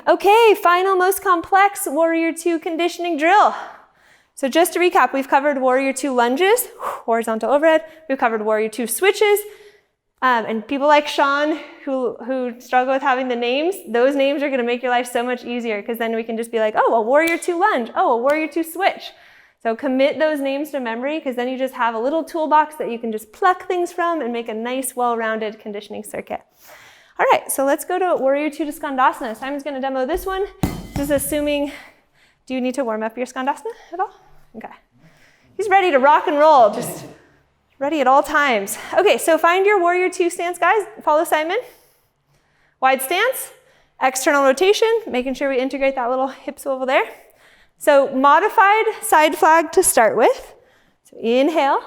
Okay, final most complex Warrior 2 conditioning drill. So just to recap, we've covered Warrior 2 lunges, horizontal overhead. We've covered Warrior 2 switches. And people like Sean who struggle with having the names, those names are gonna make your life so much easier because then we can just be like, oh, a Warrior 2 lunge, oh, a Warrior 2 switch. So commit those names to memory because then you just have a little toolbox that you can just pluck things from and make a nice, well-rounded conditioning circuit. All right, so let's go to Warrior 2 to Skandasana. Simon's gonna demo this one. This is assuming, do you need to warm up your Skandasana at all? Okay. He's ready to rock and roll, just ready at all times. Okay, so find your Warrior 2 stance, guys. Follow Simon. Wide stance, external rotation, making sure we integrate that little hip swivel there. So modified side flag to start with. So inhale,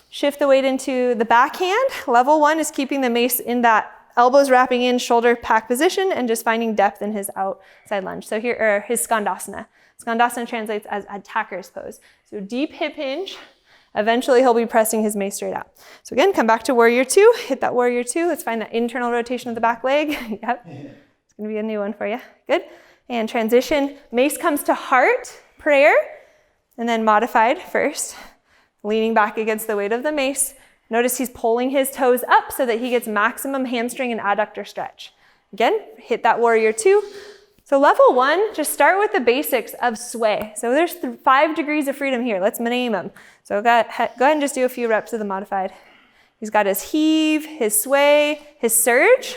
shift the weight into the backhand. Level 1 is keeping the mace in that elbows wrapping in, shoulder pack position, and just finding depth in his outside lunge. So here, or his Skandasana. Skandasana translates as attacker's pose. So deep hip hinge. Eventually he'll be pressing his mace straight out. So again, come back to Warrior 2, hit that Warrior 2. Let's find that internal rotation of the back leg. Yep, it's gonna be a new one for you. Good. And transition, mace comes to heart, prayer, and then modified first, leaning back against the weight of the mace. Notice he's pulling his toes up so that he gets maximum hamstring and adductor stretch. Again, hit that Warrior 2. So level 1, just start with the basics of sway. So there's 5 degrees of freedom here. Let's name them. So go ahead and just do a few reps of the modified. He's got his heave, his sway, his surge.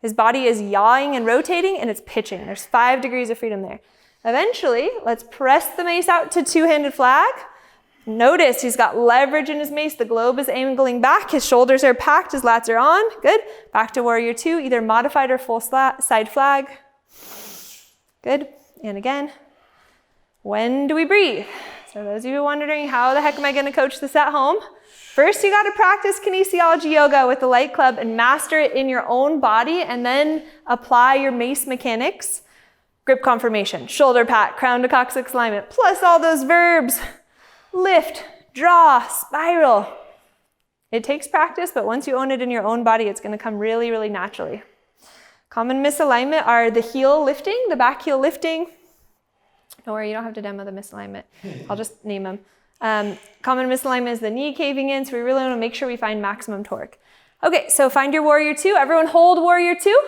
His body is yawing and rotating, and it's pitching. There's 5 degrees of freedom there. Eventually, let's press the mace out to two-handed flag. Notice he's got leverage in his mace. The globe is angling back. His shoulders are packed. His lats are on. Good. Back to Warrior 2, either modified or full side flag. Good. And again. When do we breathe? So those of you wondering, how the heck am I going to coach this at home? First, you got to practice Kinesiolyoga with the light club and master it in your own body, and then apply your mace mechanics. Grip conformation, shoulder pat, crown to coccyx alignment, plus all those verbs. Lift, draw, spiral. It takes practice, but once you own it in your own body, it's going to come really, really naturally. Common misalignment are the heel lifting, the back heel lifting. Don't worry, you don't have to demo the misalignment. I'll just name them. Common misalignment is the knee caving in, so we really want to make sure we find maximum torque. Okay, so find your Warrior 2. Everyone hold Warrior 2.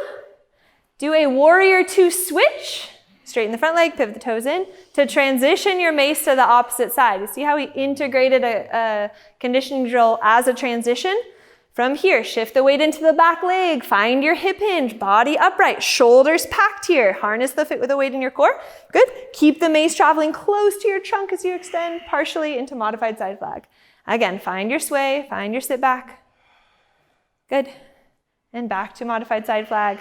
Do a Warrior 2 switch. Straighten the front leg, pivot the toes in, to transition your mace to the opposite side. You see how we integrated a conditioning drill as a transition? From here, shift the weight into the back leg, find your hip hinge, body upright, shoulders packed here. Harness the weight in your core. Good. Keep the mace traveling close to your trunk as you extend partially into modified side flag. Again, find your sway, find your sit back. Good. And back to modified side flag.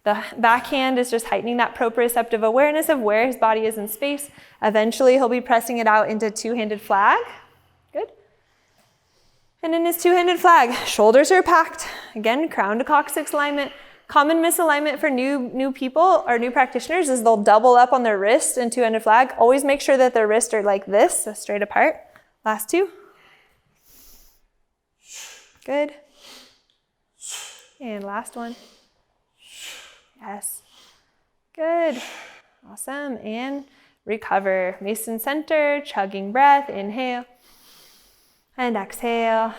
The backhand is just heightening that proprioceptive awareness of where his body is in space. Eventually, he'll be pressing it out into two-handed flag. Good. And in his two-handed flag, shoulders are packed. Again, crown to coccyx alignment. Common misalignment for new people or new practitioners is they'll double up on their wrist in two-handed flag. Always make sure that their wrists are like this, so straight apart. Last two. Good. And last one. Yes. Good. Awesome. And recover. Mason center, chugging breath. Inhale. And exhale.